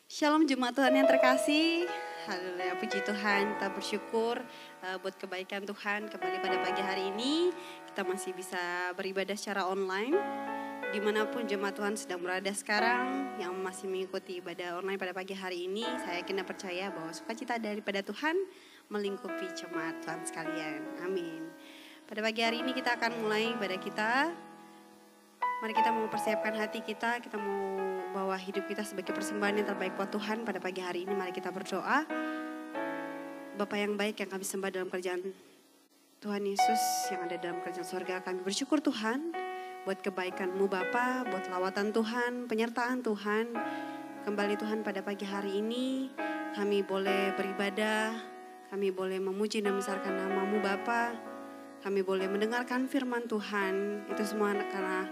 Shalom jemaat Tuhan yang terkasih. Haleluya, puji Tuhan, kita bersyukur buat kebaikan Tuhan. Kembali pada pagi hari ini kita masih bisa beribadah secara online. Dimanapun jemaat Tuhan sedang berada sekarang, yang masih mengikuti ibadah online pada pagi hari ini, saya yakin dan percaya bahwa sukacita daripada Tuhan melingkupi jemaat Tuhan sekalian. Amin. Pada pagi hari ini kita akan mulai ibadah kita. Mari kita mau persiapkan hati kita mau bawa hidup kita sebagai persembahan yang terbaik buat Tuhan. Pada pagi hari ini mari kita berdoa. Bapa yang baik yang kami sembah dalam kerjaan Tuhan Yesus yang ada dalam kerajaan sorga, kami bersyukur Tuhan buat kebaikan-Mu Bapa, buat lawatan Tuhan, penyertaan Tuhan. Kembali Tuhan pada pagi hari ini kami boleh beribadah, kami boleh memuji dan membesarkan nama-Mu Bapa. Kami boleh mendengarkan firman Tuhan, itu semua karena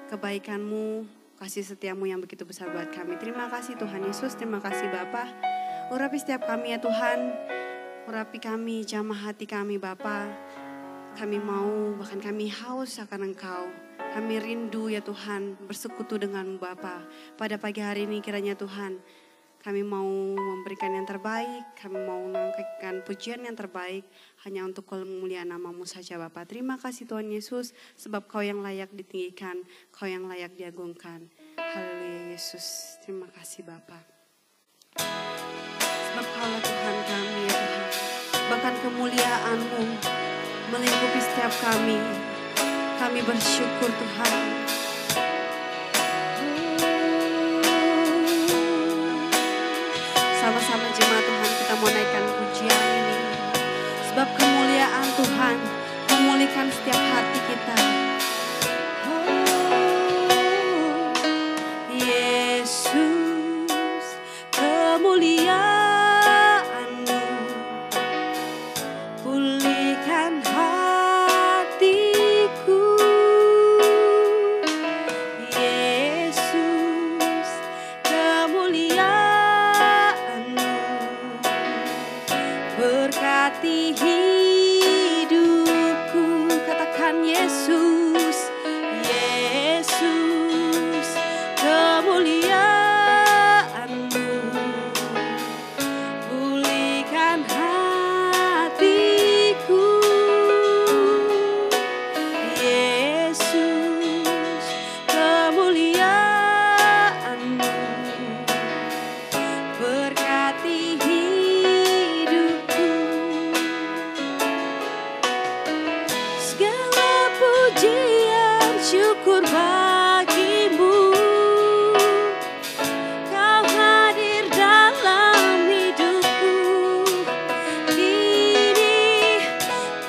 kebaikan-Mu, kasih setia-Mu yang begitu besar buat kami. Terima kasih Tuhan Yesus, terima kasih Bapa. Urapi setiap kami ya Tuhan, urapi kami, jamah hati kami Bapa. Kami mau, bahkan kami haus akan Engkau. Kami rindu ya Tuhan, bersekutu dengan-Mu Bapa. Pada pagi hari ini kiranya Tuhan, kami mau memberikan yang terbaik, kami mau mengangkatkan pujian yang terbaik hanya untuk kemuliaan nama-Mu saja Bapa. Terima kasih Tuhan Yesus, sebab Kau yang layak ditinggikan, Kau yang layak diagungkan. Haleluya Yesus, terima kasih Bapa. Sebab Kaulah Tuhan kami ya Tuhan, bahkan kemuliaan-Mu melingkupi setiap kami. Kami bersyukur Tuhan. Sama-sama jemaat Tuhan kita mau naikkan pujian ini. Sebab kemuliaan Tuhan memulihkan setiap hati kita. Yesus, kemuliaan-Mu pulihkan hatiku. Yesus, kemuliaan-Mu berkati hidupku. Katakan Yesus, Yesus, kemuliaan-Mu pulihkan hatiku. Yesus, kemuliaan-Mu berkati hidupku. Segala pujian syukur bagi-Mu. Kau hadir dalam hidupku. Kini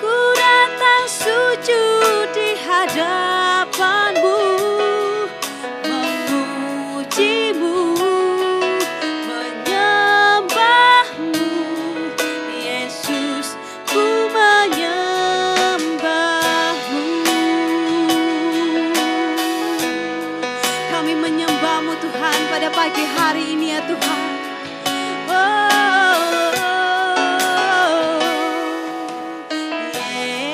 ku datang sujud di hadapan-Mu, memuji-Mu, menyembah-Mu. Yesus, ku menyembah-Mu. Kami menyembah-Mu Tuhan pada pagi hari ini ya Tuhan.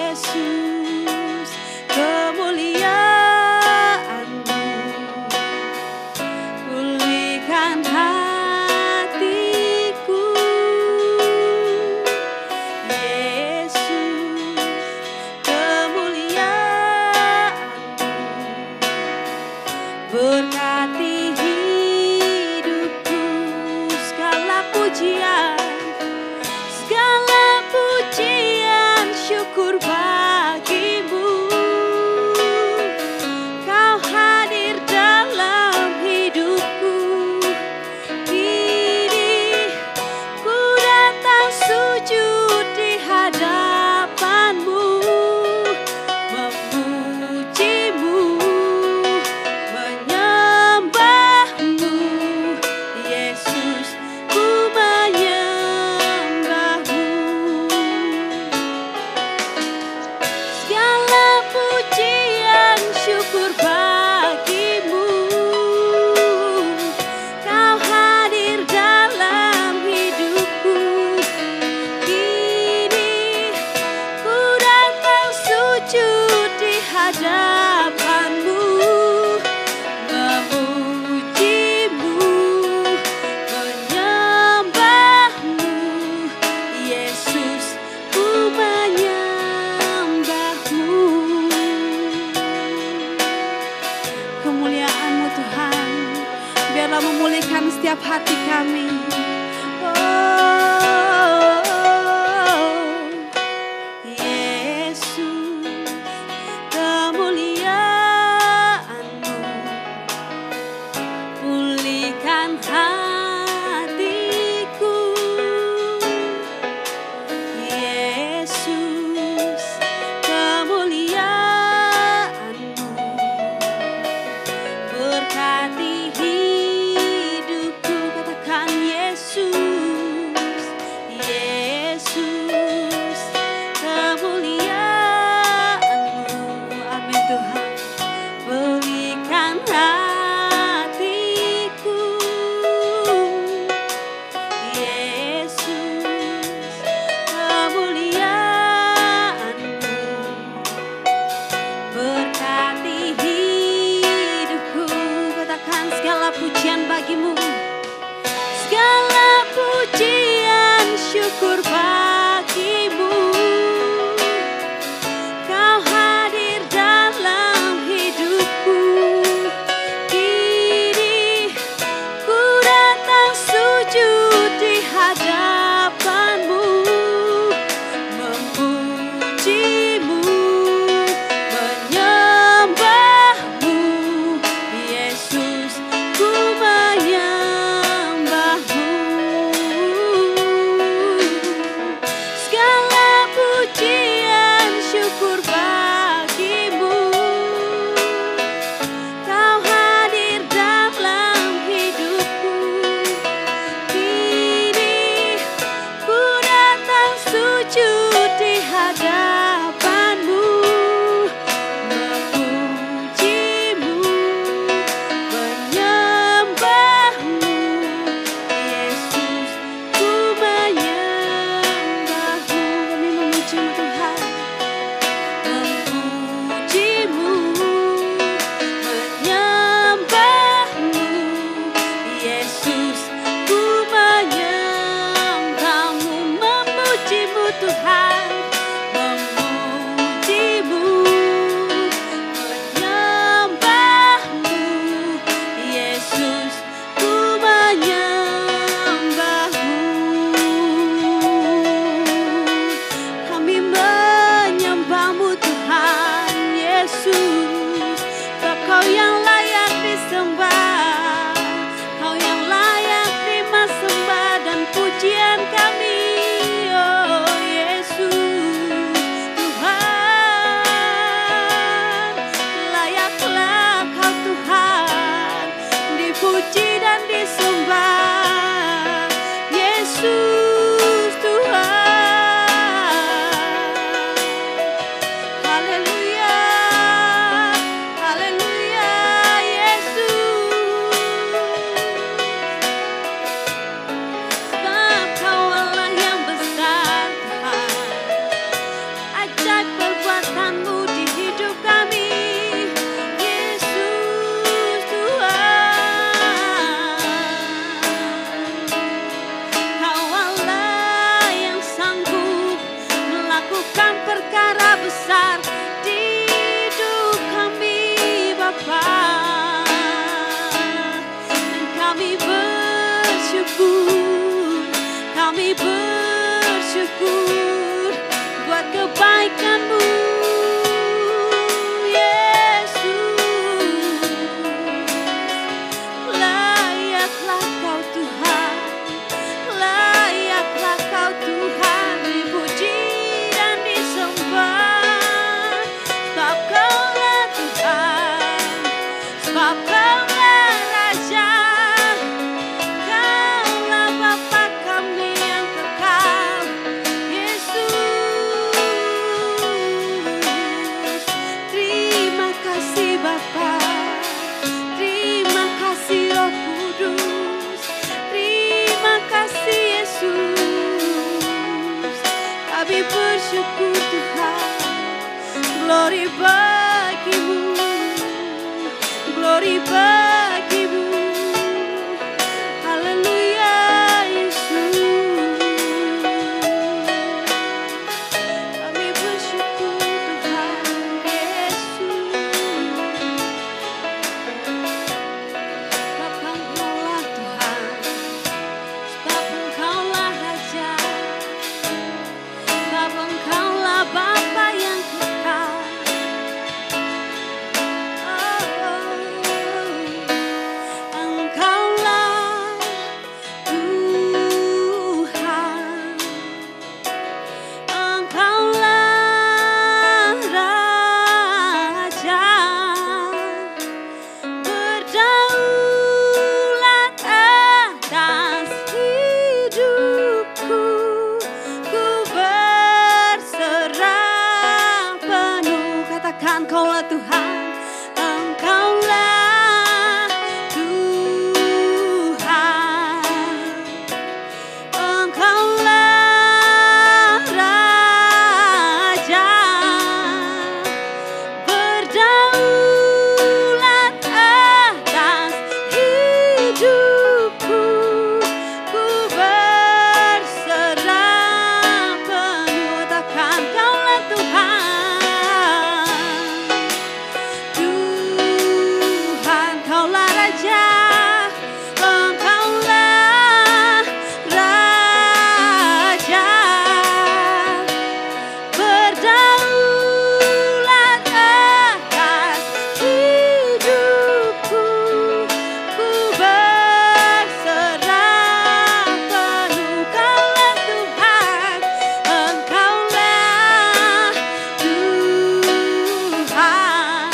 Yesus, kemuliaan-Mu pulihkan hatiku. Yesus, kemuliaan-Mu berkati hidupku. Segala pujian syukur bagi-Mu. Kau hadir dalam hidupku. Kini ku datang sujud di hadapan-Mu, memuji-Mu, menyembah-Mu. Yesus, ku menyembah-Mu. Yesus Tuhan. Haleluya, haleluya Yesus. Sebab Kau Allah yang besar Tuhan, ajaib perbuatan-Mu di hidup kami. Yesus Tuhan, Kau Allah yang sanggup melakukan perkara besar di hidup kami Bapa. Dan kami bersyukur buat kebaikan-Mu Yesus. Layaklah Kau Tuhan, layaklah Kau Tuhan, dipuji dan disembah. Sebab Kaulah Tuhan, sebab Kaulah Raja, Kaulah Bapa kami yang kekal. Yesus, terima kasih Bapa, terima kasih Roh Kudus, terima kasih Yesus. Kami bersyukur Tuhan, glory bagi-Mu, glory bagi-Mu. Haleluya Yesus. Kami bersyukur Tuhan Yesus. Sebab Engkaulah Tuhan, sebab Engkaulah Raja, sebab Engkaulah Bapa yang kekal. Engkaulah Tuhan, Engkaulah Raja, berdaulat atas hidupku. Ku berserah penuh, katakan Kaulah Tuhan, Engkaulah Tuhan, Engkaulah Raja, berdaulat atas hidupku. Ku berserah penuh, katakan Kaulah Tuhan, Tuhan, Kaulah Raja, Engkaulah Raja, berdaulat atas hidupku. Ku berserah penuh, Kaulah Tuhan, Engkaulah Tuhan,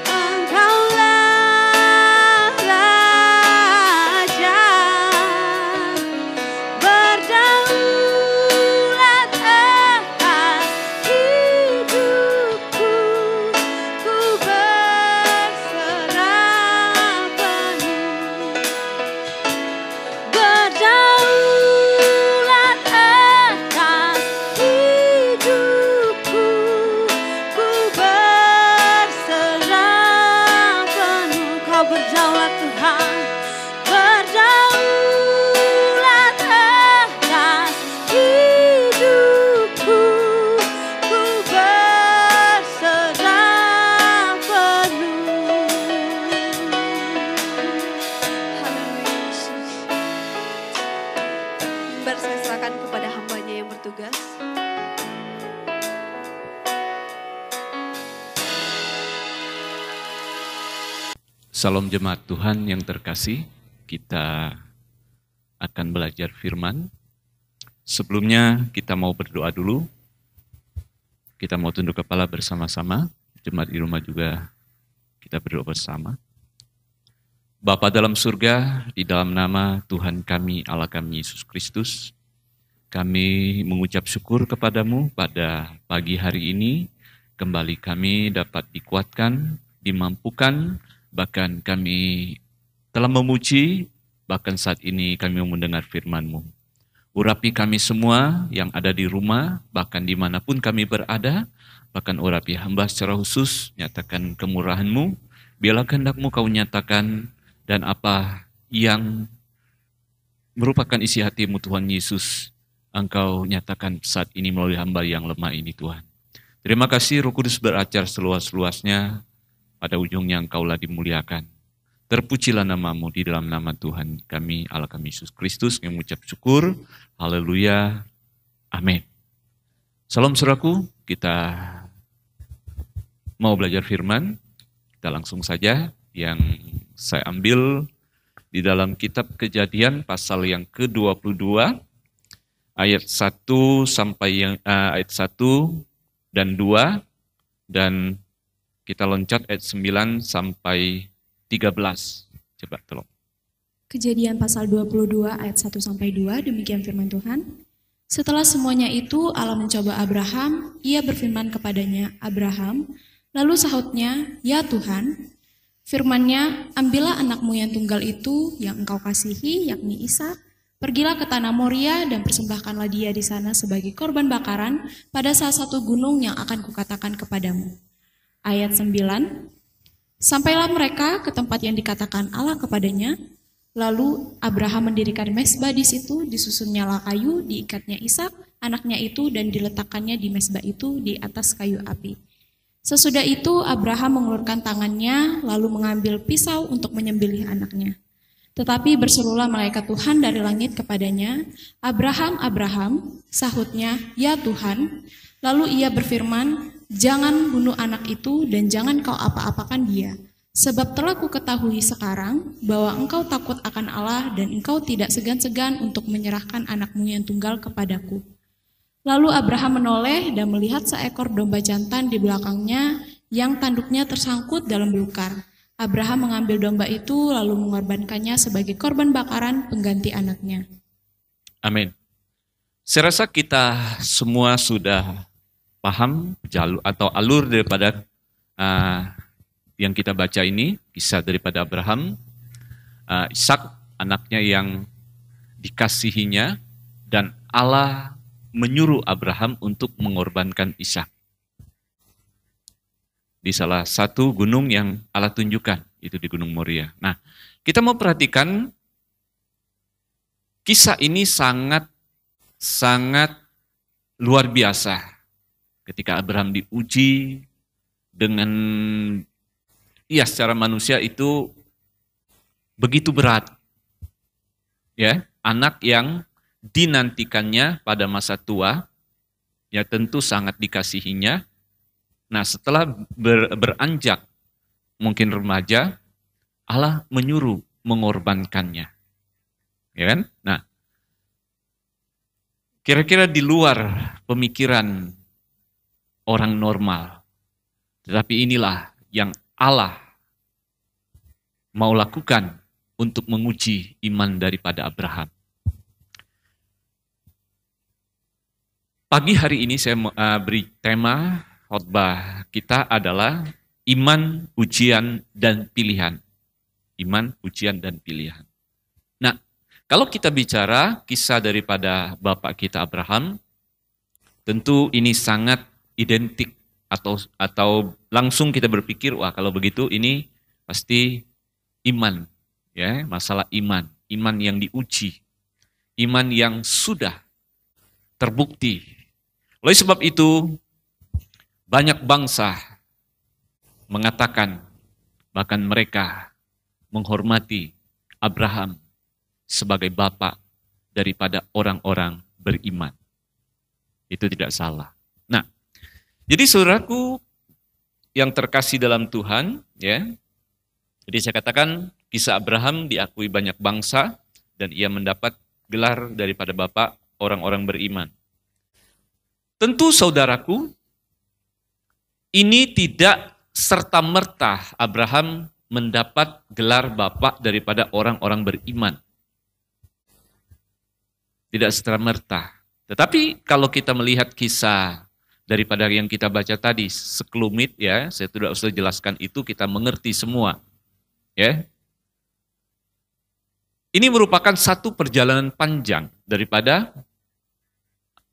Engkaulah Raja, berdaulat atas hidupku. Ku berserah penuh, berdaulat atas hidupku. Ku berserah penuh, Kau berdaulat Tuhan, berdaulat atas hidupku. Ku berserah penuh. Haleluya Yesus. Mimbar saya serahkan kepada hamba-Nya yang bertugas. Salam jemaat Tuhan yang terkasih, kita akan belajar firman. Sebelumnya kita mau berdoa dulu. Kita mau tunduk kepala bersama-sama. Jemaat di rumah juga kita berdoa bersama. Bapa dalam surga, di dalam nama Tuhan kami, Allah kami Yesus Kristus, kami mengucap syukur kepadamu pada pagi hari ini. Kembali kami dapat dikuatkan, dimampukan, bahkan kami telah memuji, bahkan saat ini kami mendengar firman-Mu. Urapi kami semua yang ada di rumah, bahkan dimanapun kami berada, bahkan urapi hamba secara khusus, nyatakan kemurahan-Mu, biarlah kehendak-Mu Kau nyatakan, dan apa yang merupakan isi hati-Mu Tuhan Yesus, Engkau nyatakan saat ini melalui hamba yang lemah ini Tuhan. Terima kasih Roh Kudus beracar seluas-luasnya, pada ujungnya Engkaulah dimuliakan. Terpujilah nama-Mu di dalam nama Tuhan kami, Allah kami Yesus Kristus, yang mengucap syukur. Haleluya. Amin. Salam saudaraku, kita mau belajar firman. Kita langsung saja yang saya ambil di dalam kitab Kejadian pasal yang ke-22 ayat 1 sampai ayat 1 dan 2, dan kita loncat ayat 9 sampai 13. Coba tolong. Kejadian pasal 22 ayat 1 sampai 2, demikian firman Tuhan. Setelah semuanya itu Allah mencoba Abraham, ia berfirman kepadanya, Abraham, lalu sahutnya, ya Tuhan, firman-Nya, ambillah anakmu yang tunggal itu yang engkau kasihi, yakni Ishak, pergilah ke tanah Moria dan persembahkanlah dia di sana sebagai korban bakaran pada salah satu gunung yang akan kukatakan kepadamu. Ayat 9, sampailah mereka ke tempat yang dikatakan Allah kepadanya, lalu Abraham mendirikan mezbah di situ, disusun nyala kayu, diikatnya Ishak, anaknya itu, dan diletakkannya di mezbah itu di atas kayu api. Sesudah itu Abraham mengulurkan tangannya lalu mengambil pisau untuk menyembelih anaknya. Tetapi berserulah malaikat Tuhan dari langit kepadanya, Abraham, Abraham, sahutnya, ya Tuhan. Lalu ia berfirman, jangan bunuh anak itu dan jangan kau apa-apakan dia. Sebab telah kuketahui sekarang bahwa engkau takut akan Allah dan engkau tidak segan-segan untuk menyerahkan anakmu yang tunggal kepadaku. Lalu Abraham menoleh dan melihat seekor domba jantan di belakangnya yang tanduknya tersangkut dalam belukar. Abraham mengambil domba itu lalu mengorbankannya sebagai korban bakaran pengganti anaknya. Amin. Saya rasa kita semua sudah paham jalur atau alur daripada yang kita baca ini, kisah daripada Abraham, Ishak anaknya yang dikasihinya, dan Allah menyuruh Abraham untuk mengorbankan Ishak di salah satu gunung yang Allah tunjukkan, itu di Gunung Moria. Nah, kita mau perhatikan kisah ini sangat luar biasa. Ketika Abraham diuji dengan, secara manusia itu begitu berat. Ya, anak yang dinantikannya pada masa tua, ya tentu sangat dikasihinya. Nah, setelah beranjak mungkin remaja, Allah menyuruh mengorbankannya. Ya kan? Nah, kira-kira di luar pemikiran orang normal. Tetapi inilah yang Allah mau lakukan untuk menguji iman daripada Abraham. Pagi hari ini saya beri tema khotbah kita adalah iman, ujian, dan pilihan. Iman, ujian, dan pilihan. Nah, kalau kita bicara kisah daripada Bapak kita Abraham, tentu ini sangat identik atau langsung kita berpikir, wah kalau begitu ini pasti iman, ya, masalah iman yang diuji, iman yang sudah terbukti. Oleh sebab itu, banyak bangsa mengatakan, bahkan mereka menghormati Abraham sebagai bapak daripada orang-orang beriman. Itu tidak salah. Nah, jadi saudaraku yang terkasih dalam Tuhan, ya. Jadi saya katakan kisah Abraham diakui banyak bangsa dan ia mendapat gelar daripada bapak orang-orang beriman. Tentu saudaraku, ini tidak serta-merta Abraham mendapat gelar bapak daripada orang-orang beriman. Tidak serta-merta. Tetapi kalau kita melihat kisah daripada yang kita baca tadi, sekelumit ya, saya tidak usah jelaskan itu, kita mengerti semua. Ya. Ini merupakan satu perjalanan panjang daripada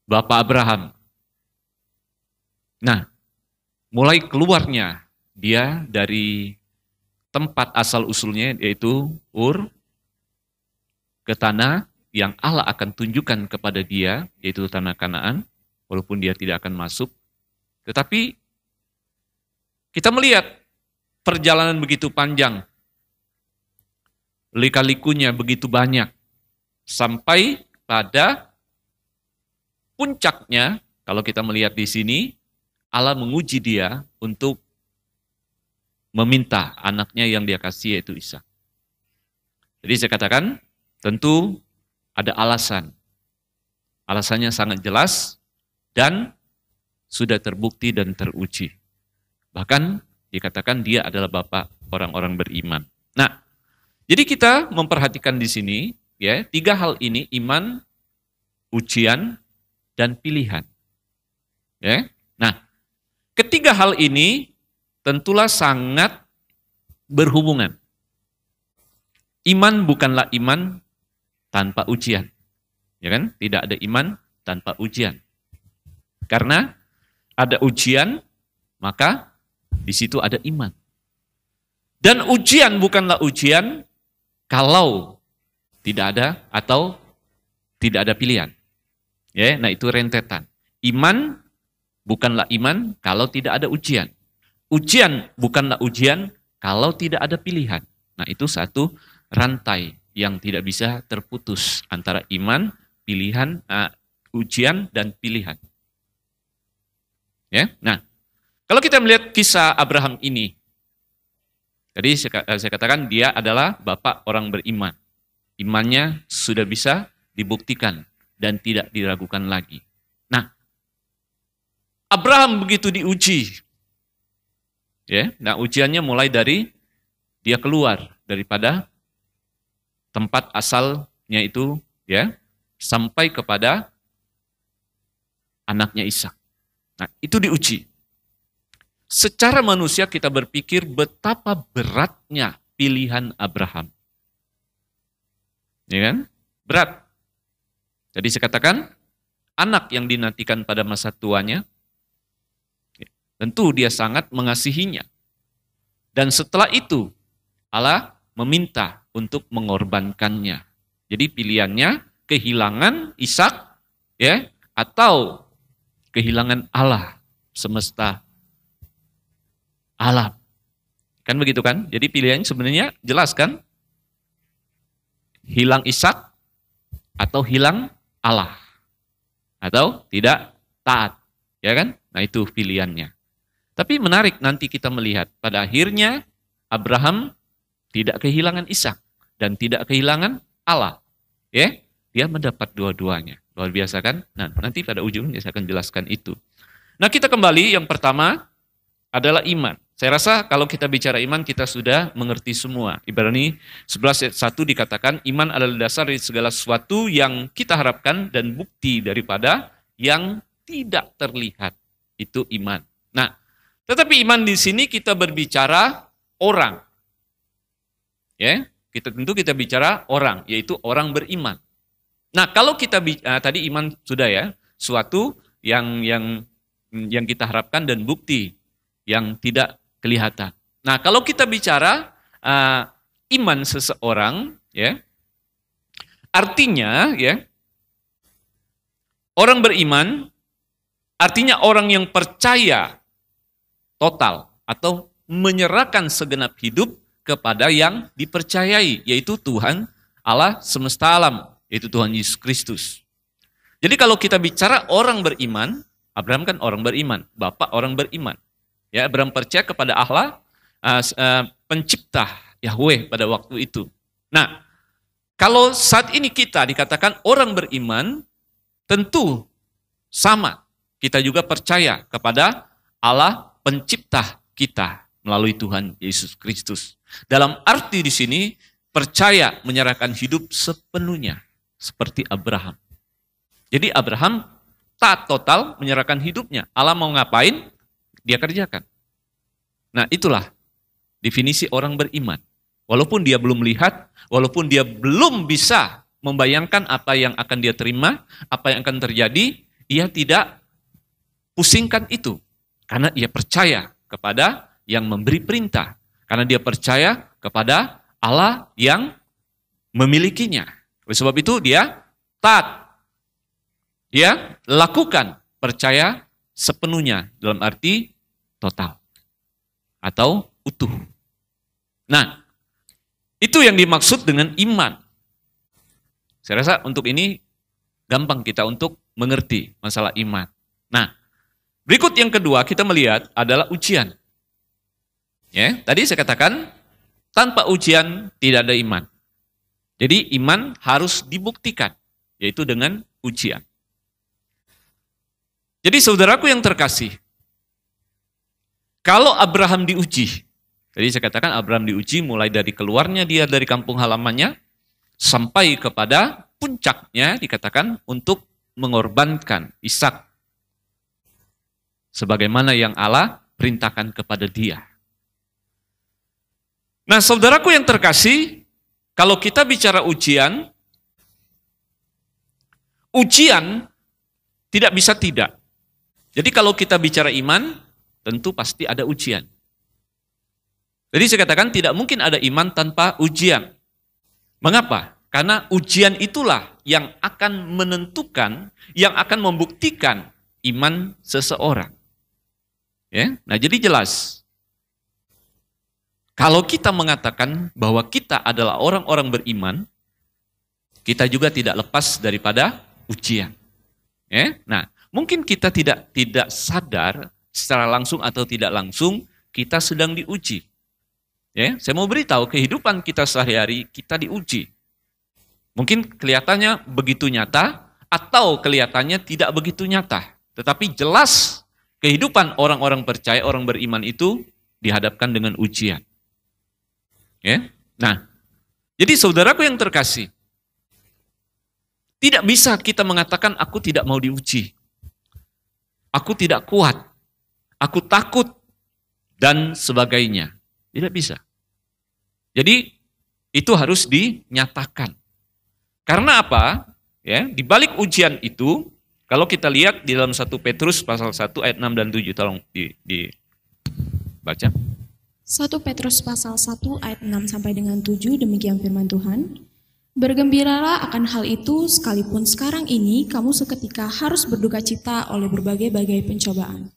Bapak Abraham. Nah, mulai keluarnya dia dari tempat asal-usulnya yaitu Ur, ke tanah yang Allah akan tunjukkan kepada dia, yaitu tanah Kanaan, walaupun dia tidak akan masuk. Tetapi kita melihat perjalanan begitu panjang, lika-likunya begitu banyak, sampai pada puncaknya, kalau kita melihat di sini, Allah menguji dia untuk meminta anaknya yang dia kasih, yaitu Ishak. Jadi saya katakan, tentu ada alasan. Alasannya sangat jelas dan sudah terbukti dan teruji. Bahkan dikatakan dia adalah bapak orang-orang beriman. Nah, jadi kita memperhatikan di sini ya, 3 hal ini: iman, ujian, dan pilihan. Ya. Nah, ketiga hal ini tentulah sangat berhubungan. Iman bukanlah iman tanpa ujian. Ya kan? Tidak ada iman tanpa ujian. Karena ada ujian, maka di situ ada iman. Dan ujian bukanlah ujian kalau tidak ada atau tidak ada pilihan. Ya, nah itu rentetan. Iman bukanlah iman kalau tidak ada ujian. Ujian bukanlah ujian kalau tidak ada pilihan. Nah itu satu rantai yang tidak bisa terputus antara iman, pilihan, ujian, dan pilihan. Ya, nah, kalau kita melihat kisah Abraham ini, tadi saya katakan dia adalah bapak orang beriman. Imannya sudah bisa dibuktikan dan tidak diragukan lagi. Nah, Abraham begitu diuji. Ya, nah ujiannya mulai dari dia keluar daripada tempat asalnya itu, ya, sampai kepada anaknya Ishak. Nah, itu diuji. Secara manusia kita berpikir betapa beratnya pilihan Abraham. Ya kan? Berat. Jadi saya katakan, anak yang dinantikan pada masa tuanya, tentu dia sangat mengasihinya. Dan setelah itu, Allah meminta untuk mengorbankannya. Jadi pilihannya kehilangan Ishak, ya, atau kehilangan Allah semesta alam. Kan begitu kan? Jadi pilihannya sebenarnya jelas kan? Hilang Ishak atau hilang Allah. Atau tidak taat, ya kan? Nah itu pilihannya. Tapi menarik nanti kita melihat pada akhirnya Abraham tidak kehilangan Ishak dan tidak kehilangan Allah. Ya, dia mendapat dua-duanya. Luar biasa kan? Nah, nanti pada ujungnya saya akan jelaskan itu. Nah, kita kembali yang pertama adalah iman. Saya rasa kalau kita bicara iman kita sudah mengerti semua. Ibrani 11 ayat 1 dikatakan iman adalah dasar dari segala sesuatu yang kita harapkan dan bukti daripada yang tidak terlihat. Itu iman. Nah, tetapi iman di sini kita berbicara orang. Ya, kita bicara orang, yaitu orang beriman. Nah, kalau kita tadi iman sudah ya, suatu yang kita harapkan dan bukti yang tidak kelihatan. Nah, kalau kita bicara iman seseorang, ya, artinya ya, orang beriman artinya orang yang percaya total atau menyerahkan segenap hidup kepada yang dipercayai, yaitu Tuhan Allah semesta alam, yaitu Tuhan Yesus Kristus. Jadi kalau kita bicara orang beriman, Abraham kan orang beriman, bapak orang beriman. Ya, Abraham percaya kepada Allah, pencipta Yahweh pada waktu itu. Nah, kalau saat ini kita dikatakan orang beriman, tentu sama. Kita juga percaya kepada Allah pencipta kita melalui Tuhan Yesus Kristus. Dalam arti di sini, percaya menyerahkan hidup sepenuhnya, seperti Abraham. Jadi Abraham taat total menyerahkan hidupnya. Allah mau ngapain, dia kerjakan. Nah itulah definisi orang beriman. Walaupun dia belum melihat, walaupun dia belum bisa membayangkan apa yang akan dia terima, apa yang akan terjadi, ia tidak pusingkan itu. Karena ia percaya kepada yang memberi perintah. Karena dia percaya kepada Allah yang memilikinya. Oleh sebab itu dia taat. Dia lakukan percaya sepenuhnya dalam arti total atau utuh. Nah, itu yang dimaksud dengan iman. Saya rasa untuk ini gampang kita untuk mengerti masalah iman. Nah, berikut yang kedua kita melihat adalah ujian. Ya, tadi saya katakan tanpa ujian tidak ada iman. Jadi iman harus dibuktikan, yaitu dengan ujian. Jadi saudaraku yang terkasih, kalau Abraham diuji, jadi saya katakan Abraham diuji mulai dari keluarnya dia dari kampung halamannya, sampai kepada puncaknya dikatakan untuk mengorbankan Ishak. Sebagaimana yang Allah perintahkan kepada dia. Nah saudaraku yang terkasih, kalau kita bicara ujian tidak bisa tidak. Jadi kalau kita bicara iman, tentu pasti ada ujian. Jadi saya katakan tidak mungkin ada iman tanpa ujian. Mengapa? Karena ujian itulah yang akan menentukan, yang akan membuktikan iman seseorang. Ya? Nah jadi jelas, kalau kita mengatakan bahwa kita adalah orang-orang beriman, kita juga tidak lepas daripada ujian. Ya? Nah, mungkin kita tidak sadar secara langsung atau tidak langsung kita sedang diuji. Ya, saya mau beritahu kehidupan kita sehari-hari kita diuji. Mungkin kelihatannya begitu nyata atau kelihatannya tidak begitu nyata. Tetapi jelas kehidupan orang-orang percaya, orang beriman itu dihadapkan dengan ujian. Ya? Nah, jadi saudaraku yang terkasih, tidak bisa kita mengatakan aku tidak mau diuji. Aku tidak kuat, aku takut, dan sebagainya. Tidak bisa. Jadi itu harus dinyatakan. Karena apa? Ya, di balik ujian itu, kalau kita lihat di dalam 1 Petrus pasal 1 ayat 6 dan 7, tolong dibaca. 1 Petrus pasal 1 ayat 6 sampai dengan 7, demikian firman Tuhan. Bergembiralah akan hal itu, sekalipun sekarang ini kamu seketika harus berduka cita oleh berbagai-bagai pencobaan.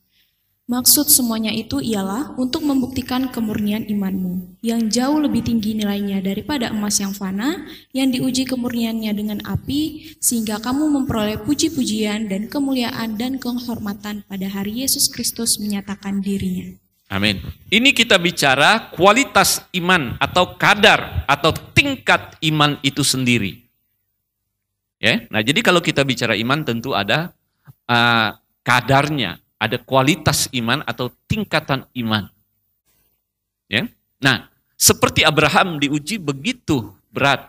Maksud semuanya itu ialah untuk membuktikan kemurnian imanmu, yang jauh lebih tinggi nilainya daripada emas yang fana, yang diuji kemurniannya dengan api, sehingga kamu memperoleh puji-pujian dan kemuliaan dan kehormatan pada hari Yesus Kristus menyatakan dirinya. Amin. Ini kita bicara kualitas iman atau kadar atau tingkat iman itu sendiri. Ya, nah jadi kalau kita bicara iman tentu ada kadarnya, ada kualitas iman atau tingkatan iman. Ya, nah seperti Abraham diuji begitu berat,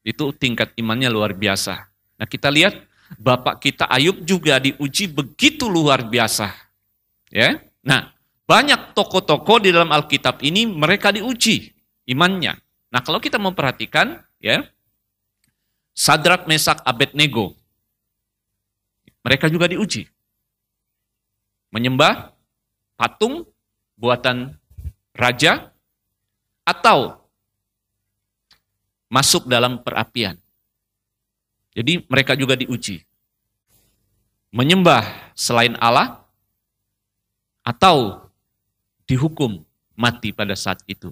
itu tingkat imannya luar biasa. Nah kita lihat bapak kita Ayub juga diuji begitu luar biasa. Ya, nah. Banyak tokoh-tokoh di dalam Alkitab ini mereka diuji imannya. Nah kalau kita memperhatikan ya, Sadrak, Mesak, Abednego, mereka juga diuji. Menyembah patung buatan raja atau masuk dalam perapian. Jadi mereka juga diuji. Menyembah selain Allah atau dihukum mati pada saat itu.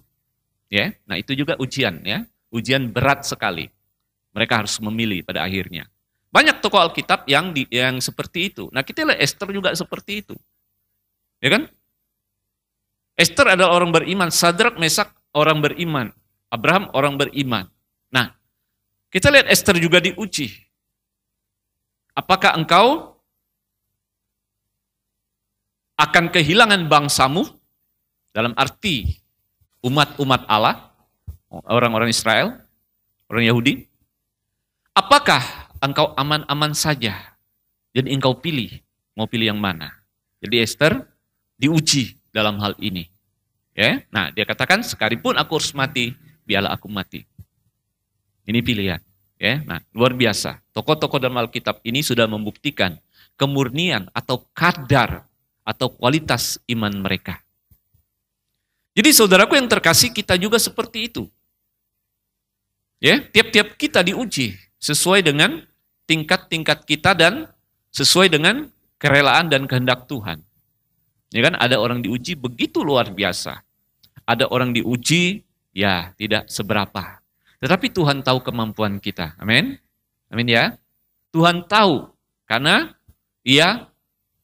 Ya, nah itu juga ujian ya. Ujian berat sekali. Mereka harus memilih pada akhirnya. Banyak tokoh Alkitab yang seperti itu. Nah, kita lihat Esther juga seperti itu. Ya kan? Esther adalah orang beriman, Sadrak, Mesak orang beriman, Abraham orang beriman. Nah, kita lihat Esther juga diuji. Apakah engkau akan kehilangan bangsamu? Dalam arti umat-umat Allah, orang-orang Israel, orang Yahudi, apakah engkau aman-aman saja? Jadi engkau pilih, mau pilih yang mana? Jadi Esther diuji dalam hal ini. Ya, nah dia katakan sekalipun aku harus mati, biarlah aku mati. Ini pilihan. Ya, nah luar biasa. Tokoh-tokoh dalam Alkitab ini sudah membuktikan kemurnian atau kadar atau kualitas iman mereka. Jadi saudaraku yang terkasih, kita juga seperti itu. Ya, tiap-tiap kita diuji sesuai dengan tingkat-tingkat kita dan sesuai dengan kerelaan dan kehendak Tuhan. Ya kan, ada orang diuji begitu luar biasa. Ada orang diuji ya tidak seberapa. Tetapi Tuhan tahu kemampuan kita. Amin. Amin ya. Tuhan tahu karena Ia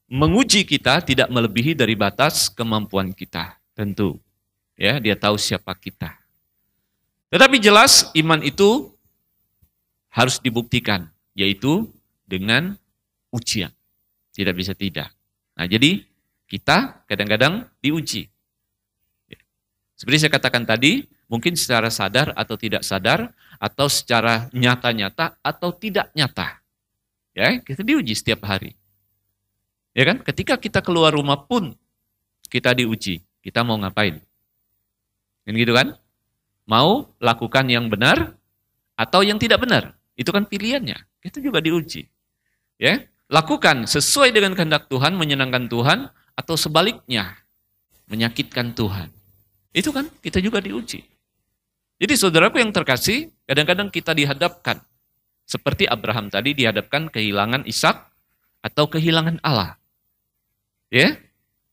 menguji kita tidak melebihi dari batas kemampuan kita. Tentu. Ya, Dia tahu siapa kita. Tetapi jelas iman itu harus dibuktikan, yaitu dengan ujian. Tidak bisa tidak. Nah, jadi kita kadang-kadang diuji. Seperti saya katakan tadi, mungkin secara sadar atau tidak sadar, atau secara nyata-nyata atau tidak nyata. Ya, kita diuji setiap hari. Ya kan? Ketika kita keluar rumah pun kita diuji. Kita mau ngapain? Kan gitu kan? Mau lakukan yang benar atau yang tidak benar? Itu kan pilihannya. Itu juga diuji. Ya, lakukan sesuai dengan kehendak Tuhan, menyenangkan Tuhan, atau sebaliknya menyakitkan Tuhan. Itu kan kita juga diuji. Jadi saudaraku yang terkasih, kadang-kadang kita dihadapkan seperti Abraham tadi dihadapkan kehilangan Ishak atau kehilangan Allah. Ya,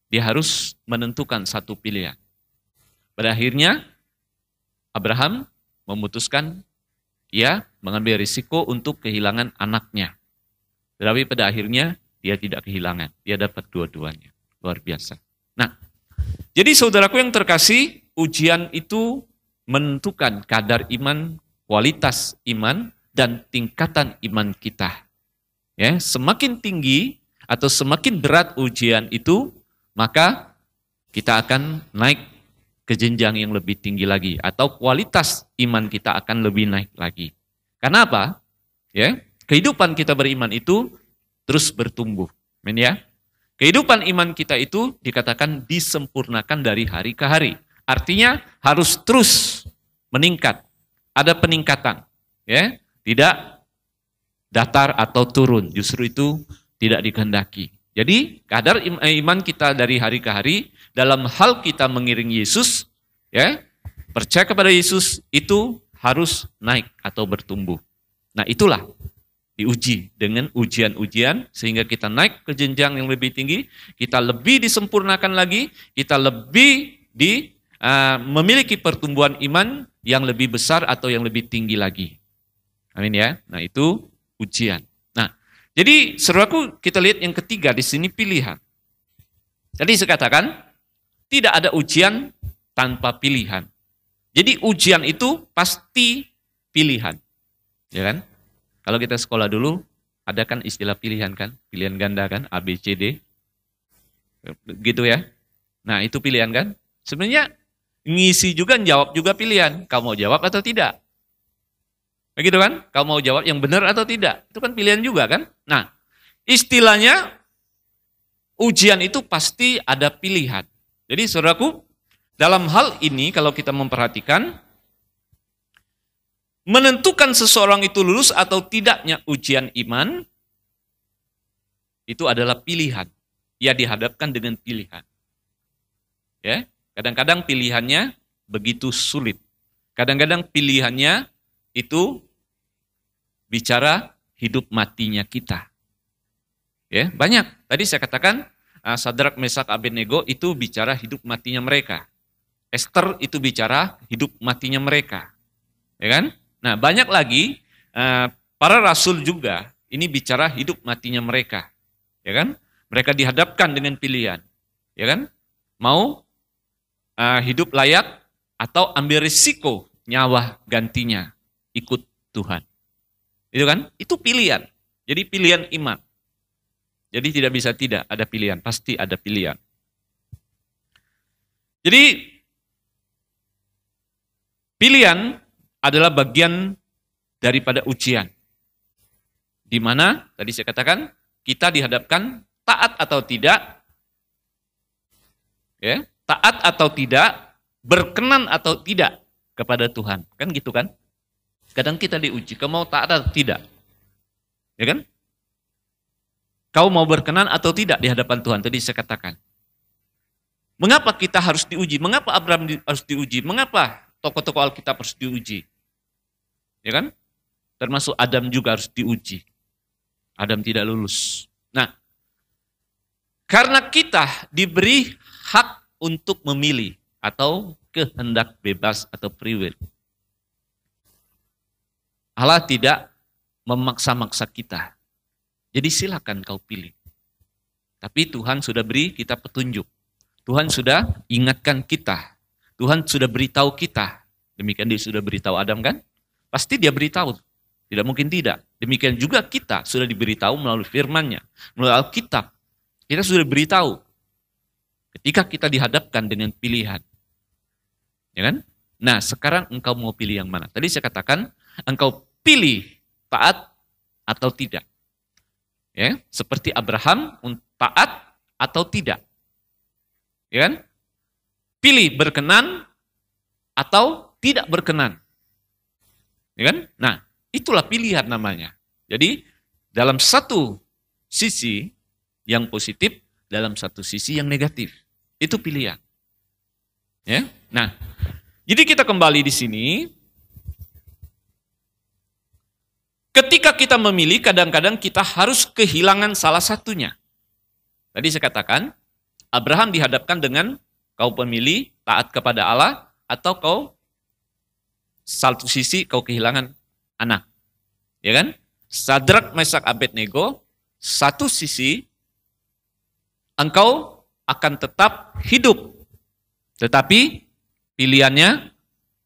dia harus menentukan satu pilihan. Pada akhirnya Abraham memutuskan ia mengambil risiko untuk kehilangan anaknya. Tetapi pada akhirnya dia tidak kehilangan, dia dapat dua-duanya. Luar biasa. Nah, jadi saudaraku yang terkasih, ujian itu menentukan kadar iman, kualitas iman, dan tingkatan iman kita. Ya, semakin tinggi atau semakin berat ujian itu, maka kita akan naik ke jenjang yang lebih tinggi lagi, atau kualitas iman kita akan lebih naik lagi. Karena apa? Ya, kehidupan kita beriman itu terus bertumbuh. Amin ya. Kehidupan iman kita itu dikatakan disempurnakan dari hari ke hari. Artinya harus terus meningkat. Ada peningkatan. Ya, tidak datar atau turun. Justru itu tidak dikehendaki. Jadi kadar iman kita dari hari ke hari dalam hal kita mengiring Yesus, ya, percaya kepada Yesus itu harus naik atau bertumbuh. Nah, itulah diuji dengan ujian-ujian sehingga kita naik ke jenjang yang lebih tinggi, kita lebih disempurnakan lagi, kita lebih memiliki pertumbuhan iman yang lebih besar atau yang lebih tinggi lagi. Amin ya. Nah, itu ujian. Nah, jadi saudaraku, kita lihat yang ketiga di sini pilihan. Tadi saya katakan tidak ada ujian tanpa pilihan. Jadi ujian itu pasti pilihan. Ya kan? Kalau kita sekolah dulu, ada kan istilah pilihan kan? Pilihan ganda kan? A, B, C, D. Gitu ya. Nah, itu pilihan kan? Sebenarnya ngisi juga, jawab juga pilihan. Kamu mau jawab atau tidak? Begitu kan? Kamu mau jawab yang benar atau tidak? Itu kan pilihan juga kan? Nah, istilahnya ujian itu pasti ada pilihan. Jadi saudaraku, dalam hal ini kalau kita memperhatikan, menentukan seseorang itu lulus atau tidaknya ujian iman, itu adalah pilihan. Ia dihadapkan dengan pilihan. Ya, kadang-kadang pilihannya begitu sulit. Kadang-kadang pilihannya itu bicara hidup matinya kita. Ya, banyak. Tadi saya katakan Sadrak, Mesak, Abednego itu bicara hidup matinya mereka. Esther itu bicara hidup matinya mereka. Ya kan? Nah, banyak lagi para rasul juga ini bicara hidup matinya mereka. Ya kan? Mereka dihadapkan dengan pilihan. Ya kan? Mau hidup layak atau ambil risiko nyawa gantinya ikut Tuhan. Itu kan? Itu pilihan. Jadi pilihan iman. Jadi tidak bisa tidak ada pilihan, pasti ada pilihan. Jadi Pilihan adalah bagian daripada ujian. Di mana tadi saya katakan kita dihadapkan taat atau tidak, ya, taat atau tidak, berkenan atau tidak kepada Tuhan. Kan gitu kan? Kadang kita diuji, kau mau taat atau tidak? Ya kan? Kau mau berkenan atau tidak di hadapan Tuhan? Tadi saya katakan. Mengapa kita harus diuji? Mengapa Abraham harus diuji? Mengapa tokoh-tokoh Alkitab harus diuji? Ya kan? Termasuk Adam juga harus diuji. Adam tidak lulus. Nah, karena kita diberi hak untuk memilih atau kehendak bebas atau free will. Allah tidak memaksa-maksa kita. Jadi silakan kau pilih. Tapi Tuhan sudah beri kita petunjuk. Tuhan sudah ingatkan kita. Tuhan sudah beritahu kita. Demikian dia sudah beritahu Adam kan? Pasti dia beritahu. Tidak mungkin tidak. Demikian juga kita sudah diberitahu melalui firman-Nya, melalui Alkitab. Kita sudah beritahu. Ketika kita dihadapkan dengan pilihan. Ya kan? Nah, sekarang engkau mau pilih yang mana? Tadi saya katakan, engkau pilih taat atau tidak. Ya, seperti Abraham, taat atau tidak. Ya kan? Pilih berkenan atau tidak berkenan. Ya kan? Nah, itulah pilihan namanya. Jadi, dalam satu sisi yang positif, dalam satu sisi yang negatif. Itu pilihan. Ya. Nah, jadi kita kembali di sini. Ketika kita memilih, kadang-kadang kita harus kehilangan salah satunya. Tadi saya katakan, Abraham dihadapkan dengan kau pemilih taat kepada Allah, atau kau satu sisi kau kehilangan anak. Ya kan? Sadrak, Mesak, Abednego, satu sisi engkau akan tetap hidup. Tetapi pilihannya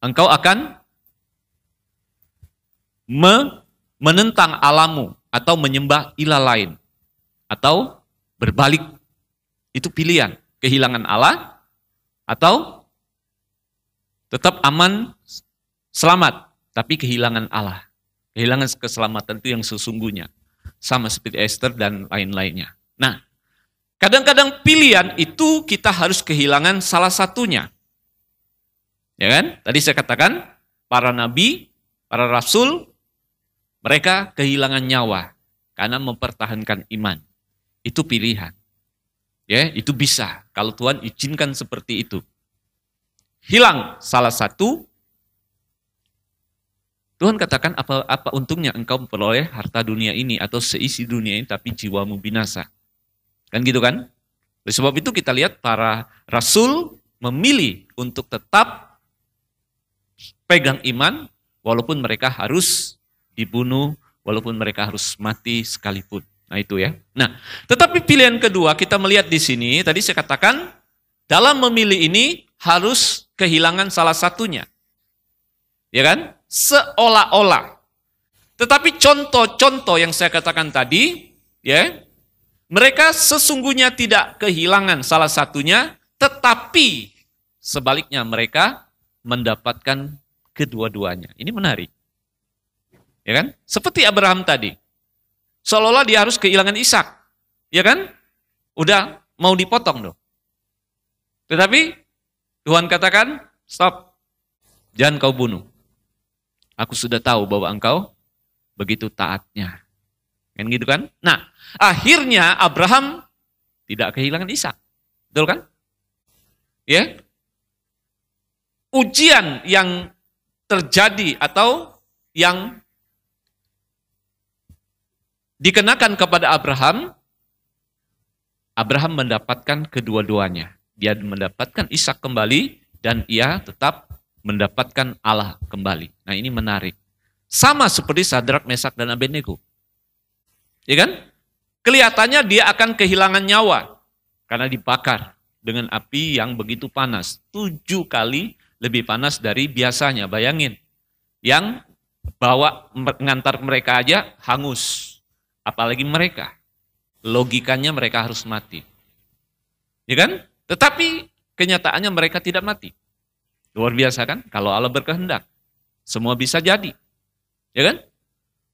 engkau akan menentang Allahmu atau menyembah ilah lain. Atau berbalik. Itu pilihan. Kehilangan Allah atau tetap aman, selamat. Tapi kehilangan Allah. Kehilangan keselamatan itu yang sesungguhnya. Sama seperti Esther dan lain-lainnya. Nah, kadang-kadang pilihan itu kita harus kehilangan salah satunya. Ya kan? Tadi saya katakan, para nabi, para rasul, mereka kehilangan nyawa karena mempertahankan iman. Itu pilihan. Ya, itu bisa kalau Tuhan izinkan seperti itu. Hilang salah satu, Tuhan katakan apa untungnya engkau memperoleh harta dunia ini atau seisi dunia ini tapi jiwamu binasa. Kan gitu kan? Oleh sebab itu kita lihat para rasul memilih untuk tetap pegang iman walaupun mereka harus dibunuh, walaupun mereka harus mati sekalipun. Nah itu ya. Nah, tetapi pilihan kedua kita melihat di sini, tadi saya katakan dalam memilih ini harus kehilangan salah satunya. Ya kan? Seolah-olah. Tetapi contoh-contoh yang saya katakan tadi, ya, mereka sesungguhnya tidak kehilangan salah satunya, tetapi sebaliknya mereka mendapatkan kedua-duanya. Ini menarik. Ya kan? Seperti Abraham tadi. Seolah-olah dia harus kehilangan Ishak. Ya kan? Udah mau dipotong dong. Tetapi Tuhan katakan, stop. Jangan kau bunuh. Aku sudah tahu bahwa engkau begitu taatnya. Kan gitu kan? Nah, akhirnya Abraham tidak kehilangan Ishak. Betul kan? Ya. Ujian yang terjadi atau yang dikenakan kepada Abraham mendapatkan kedua-duanya. Dia mendapatkan Ishak kembali dan ia tetap mendapatkan Allah kembali. Nah ini menarik. Sama seperti Sadrak, Mesak, dan Abednego. Ya kan? Kelihatannya dia akan kehilangan nyawa karena dibakar dengan api yang begitu panas. 7 kali lebih panas dari biasanya. Bayangin. Yang bawa mengantar mereka aja hangus. Apalagi mereka. Logikanya mereka harus mati. Ya kan? Tetapi kenyataannya mereka tidak mati. Luar biasa kan? Kalau Allah berkehendak. Semua bisa jadi. Ya kan?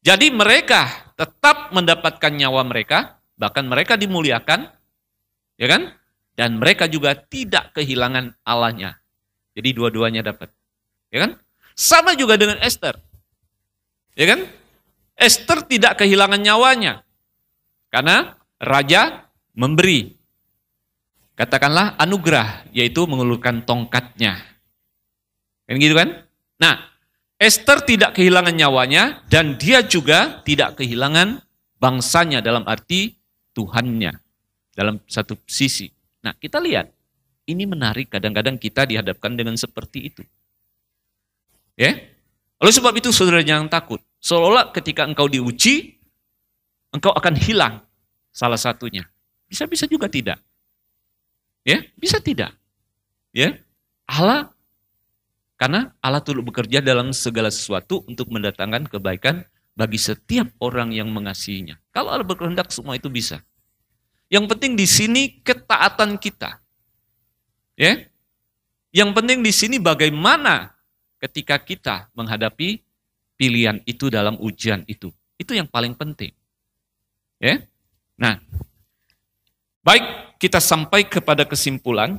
Jadi mereka tetap mendapatkan nyawa mereka, bahkan mereka dimuliakan, ya kan? Dan mereka juga tidak kehilangan Allahnya. Jadi dua-duanya dapat. Ya kan? Sama juga dengan Esther. Ya kan? Esther tidak kehilangan nyawanya. Karena raja memberi. Katakanlah anugerah, yaitu mengulurkan tongkatnya. Kan gitu kan? Nah, Esther tidak kehilangan nyawanya dan dia juga tidak kehilangan bangsanya dalam arti Tuhannya dalam satu sisi. Nah, kita lihat, ini menarik, kadang-kadang kita dihadapkan dengan seperti itu. Ya? Oleh sebab itu saudara jangan takut. Seolah-olah ketika engkau diuji, engkau akan hilang salah satunya. Bisa-bisa juga tidak. Ya, bisa tidak. Ya. Karena Allah turut bekerja dalam segala sesuatu untuk mendatangkan kebaikan bagi setiap orang yang mengasihinya. Kalau Allah berkehendak semua itu bisa. Yang penting di sini ketaatan kita. Ya. Yang penting di sini bagaimana ketika kita menghadapi pilihan itu dalam ujian itu. Itu yang paling penting. Ya. Nah, baik kita sampai kepada kesimpulan.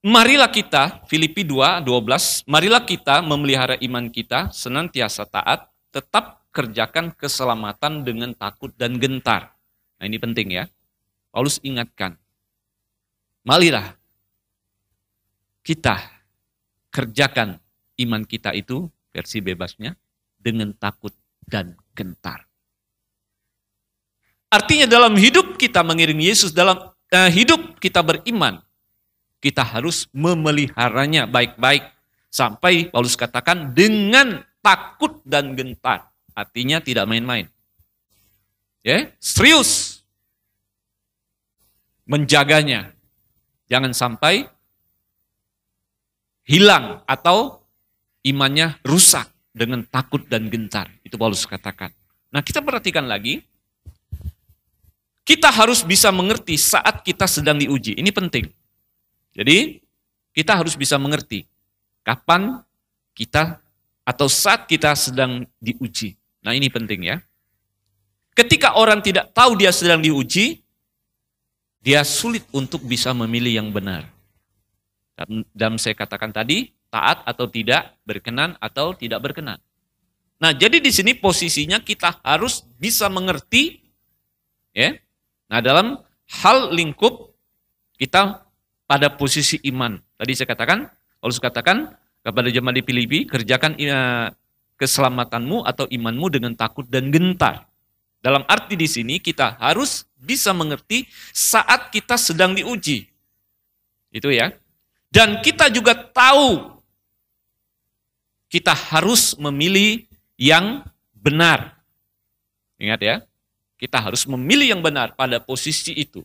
Marilah kita, Filipi 2:12, marilah kita memelihara iman kita senantiasa taat, tetap kerjakan keselamatan dengan takut dan gentar. Nah ini penting ya, Paulus ingatkan. Marilah kita kerjakan iman kita itu, versi bebasnya, dengan takut dan gentar. Artinya dalam hidup kita mengiring Yesus, dalam hidup kita beriman, kita harus memeliharanya baik-baik. Sampai Paulus katakan dengan takut dan gentar. Artinya tidak main-main. Ya, serius. Menjaganya. Jangan sampai hilang atau imannya rusak dengan takut dan gentar. Itu Paulus katakan. Nah kita perhatikan lagi. Kita harus bisa mengerti saat kita sedang diuji. Ini penting. Jadi kita harus bisa mengerti kapan kita atau saat kita sedang diuji. Nah ini penting ya. Ketika orang tidak tahu dia sedang diuji, dia sulit untuk bisa memilih yang benar. Dan saya katakan tadi, taat atau tidak, berkenan atau tidak berkenan. Nah jadi di sini posisinya kita harus bisa mengerti, ya. Nah dalam hal lingkup kita pada posisi iman. Tadi saya katakan, Paulus katakan kepada jemaat di Filipi, kerjakan keselamatanmu atau imanmu dengan takut dan gentar. Dalam arti di sini kita harus bisa mengerti saat kita sedang diuji. Itu ya. Dan kita juga tahu kita harus memilih yang benar. Ingat ya, kita harus memilih yang benar pada posisi itu.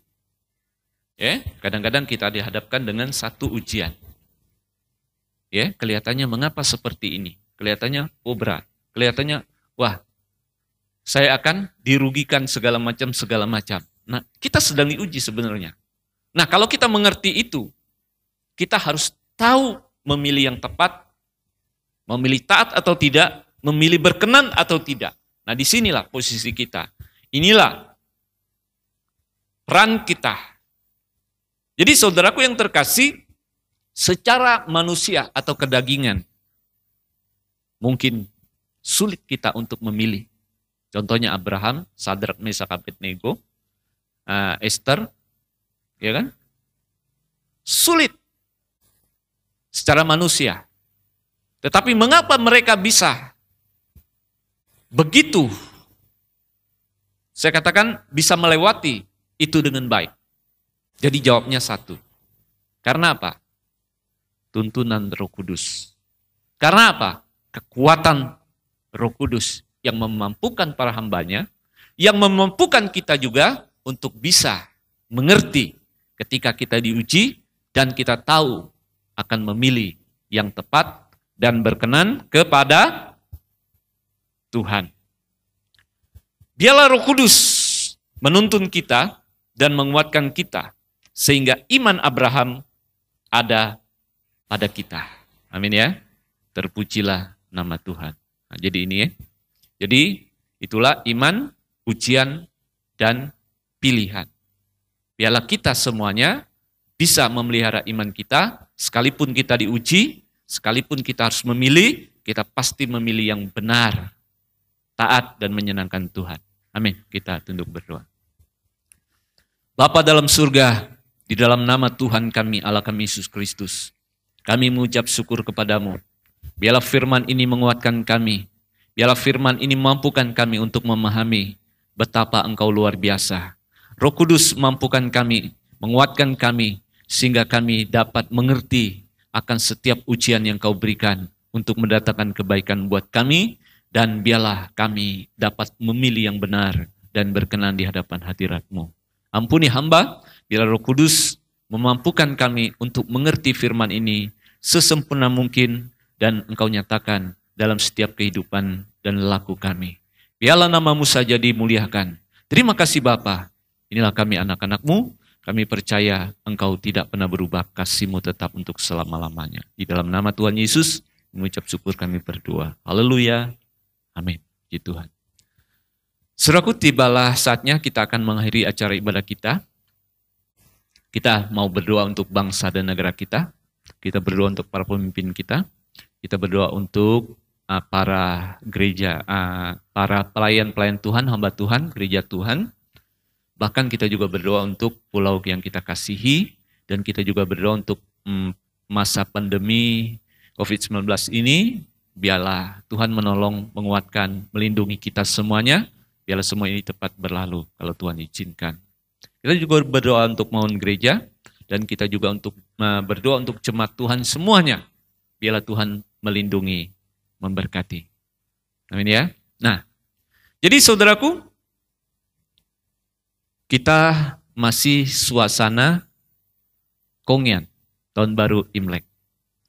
Ya, kadang-kadang kita dihadapkan dengan satu ujian. Ya, kelihatannya mengapa seperti ini? Kelihatannya berat. Kelihatannya wah, saya akan dirugikan segala macam. Nah, kita sedang diuji sebenarnya. Nah, kalau kita mengerti itu, kita harus tahu memilih yang tepat, memilih taat atau tidak, memilih berkenan atau tidak. Nah, disinilah posisi kita. Inilah peran kita. Jadi saudaraku yang terkasih, secara manusia atau kedagingan, mungkin sulit kita untuk memilih. Contohnya Abraham, Sadrak, Mesak, Abednego, Esther, ya kan? Sulit secara manusia. Tetapi mengapa mereka bisa begitu? Saya katakan bisa melewati itu dengan baik. Jadi jawabnya satu. Karena apa? Tuntunan Roh Kudus. Karena apa? Kekuatan Roh Kudus yang memampukan para hambanya, yang memampukan kita juga untuk bisa mengerti ketika kita diuji dan kita tahu akan memilih yang tepat dan berkenan kepada Tuhan. Biarlah Roh Kudus menuntun kita dan menguatkan kita sehingga iman Abraham ada pada kita. Amin ya. terpujilah nama Tuhan. Nah, jadi ini ya. Jadi itulah iman, ujian, dan pilihan. Biarlah kita semuanya bisa memelihara iman kita, sekalipun kita diuji, sekalipun kita harus memilih, kita pasti memilih yang benar, taat dan menyenangkan Tuhan. Amin. Kita tunduk berdoa. Bapa dalam surga, di dalam nama Tuhan kami, Allah kami Yesus Kristus, kami mengucap syukur kepadamu. Biarlah firman ini menguatkan kami. Biarlah firman ini mampukan kami untuk memahami betapa Engkau luar biasa. Roh Kudus mampukan kami, menguatkan kami, sehingga kami dapat mengerti akan setiap ujian yang Kau berikan untuk mendatangkan kebaikan buat kami, dan biarlah kami dapat memilih yang benar dan berkenan di hadapan hadirat-Mu. Ampuni hamba, biarlah Roh Kudus memampukan kami untuk mengerti firman ini sesempurna mungkin dan Engkau nyatakan dalam setiap kehidupan dan laku kami. Biarlah nama-Mu saja dimuliakan. Terima kasih Bapa. Inilah kami anak-anak-Mu. Kami percaya Engkau tidak pernah berubah, kasih-Mu tetap untuk selama-lamanya. Di dalam nama Tuhan Yesus, mengucap syukur kami berdoa. Haleluya. Amin. Puji Tuhan. Saudaraku, tibalah saatnya kita akan mengakhiri acara ibadah kita. Kita mau berdoa untuk bangsa dan negara kita. Kita berdoa untuk para pemimpin kita. Kita berdoa untuk para gereja, para pelayan-pelayan Tuhan, hamba Tuhan, gereja Tuhan. Bahkan kita juga berdoa untuk pulau yang kita kasihi, dan kita juga berdoa untuk masa pandemi COVID-19 ini. Biarlah Tuhan menolong, menguatkan, melindungi kita semuanya. Biarlah semua ini tepat berlalu kalau Tuhan izinkan. Kita juga berdoa untuk Maun Gereja, dan kita juga untuk berdoa untuk jemaat Tuhan semuanya. Biarlah Tuhan melindungi, memberkati. Amin ya. Nah, jadi saudaraku, kita masih suasana Kongyan, tahun baru Imlek.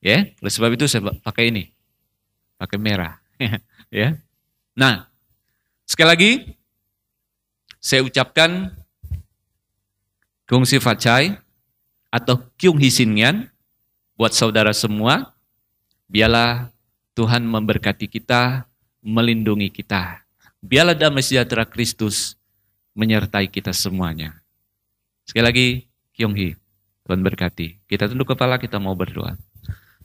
Ya, oleh sebab itu saya pakai ini, pakai merah. Ya. Nah, sekali lagi saya ucapkan Kung Si Facai atau Kyung Hisinyan buat saudara semua. Biarlah Tuhan memberkati kita, melindungi kita. Biarlah damai sejahtera Kristus menyertai kita semuanya. Sekali lagi, Kyung Hee, Tuhan berkati. Kita tunduk kepala, kita mau berdoa.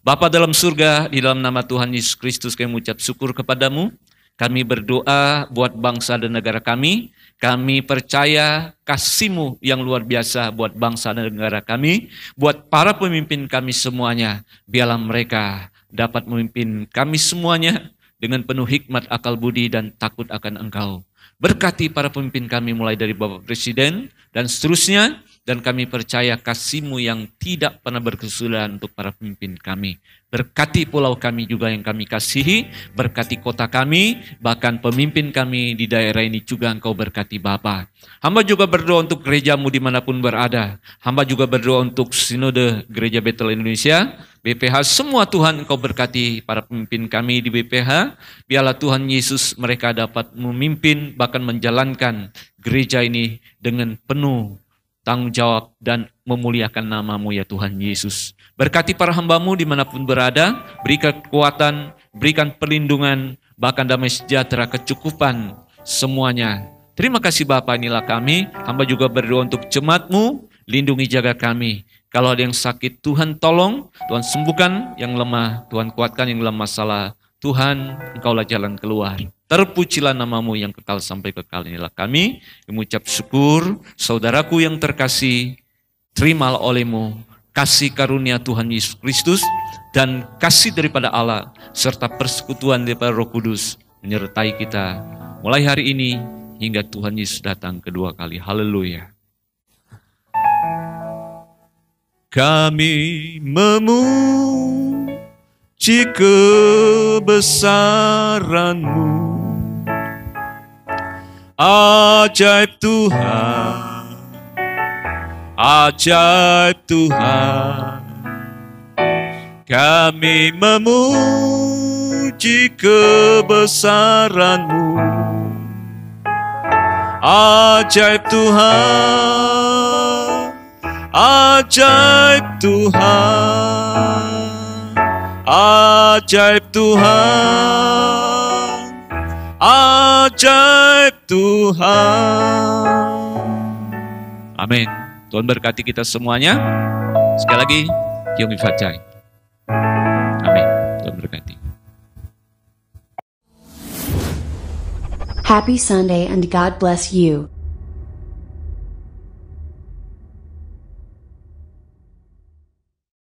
Bapa dalam surga, di dalam nama Tuhan Yesus Kristus kami mengucap syukur kepadamu. Kami berdoa buat bangsa dan negara kami. Kami percaya kasih-Mu yang luar biasa buat bangsa dan negara kami. Buat para pemimpin kami semuanya. Biarlah mereka dapat memimpin kami semuanya dengan penuh hikmat, akal budi, dan takut akan Engkau. Berkati para pemimpin kami mulai dari Bapak Presiden dan seterusnya. Dan kami percaya kasih-Mu yang tidak pernah berkesudahan untuk para pemimpin kami. Berkati pulau kami juga yang kami kasihi. Berkati kota kami, bahkan pemimpin kami di daerah ini juga Engkau berkati Bapa. Hamba juga berdoa untuk gereja-Mu dimanapun berada. Hamba juga berdoa untuk Sinode Gereja Betel Indonesia, BPH, semua Tuhan Engkau berkati para pemimpin kami di BPH. Biarlah Tuhan Yesus mereka dapat memimpin bahkan menjalankan gereja ini dengan penuh tanggung jawab dan memuliakan nama-Mu ya Tuhan Yesus. Berkati para hamba-Mu dimanapun berada, berikan kekuatan, berikan perlindungan, bahkan damai sejahtera, kecukupan semuanya. Terima kasih Bapa, inilah kami. Hamba juga berdoa untuk jemaat-Mu, lindungi jaga kami. Kalau ada yang sakit, Tuhan tolong, Tuhan sembuhkan, yang lemah, Tuhan kuatkan, yang dalam masalah, Tuhan Engkaulah jalan keluar. Terpujilah nama-Mu yang kekal sampai kekal. Inilah kami mengucap syukur. Saudaraku yang terkasih, terimalah oleh-Mu kasih karunia Tuhan Yesus Kristus dan kasih daripada Allah serta persekutuan daripada Roh Kudus menyertai kita mulai hari ini hingga Tuhan Yesus datang kedua kali. Haleluya. Kami memuji kebesaran-Mu, ajaib Tuhan, ajaib Tuhan. Kami memuji kebesaran-Mu, ajaib Tuhan, ajaib Tuhan. Ajaib Tuhan, ajaib Tuhan. Amin. Tuhan berkati kita semuanya. Sekali lagi, Kiyomi Facai. Amin. Tuhan berkati. Happy Sunday and God bless you.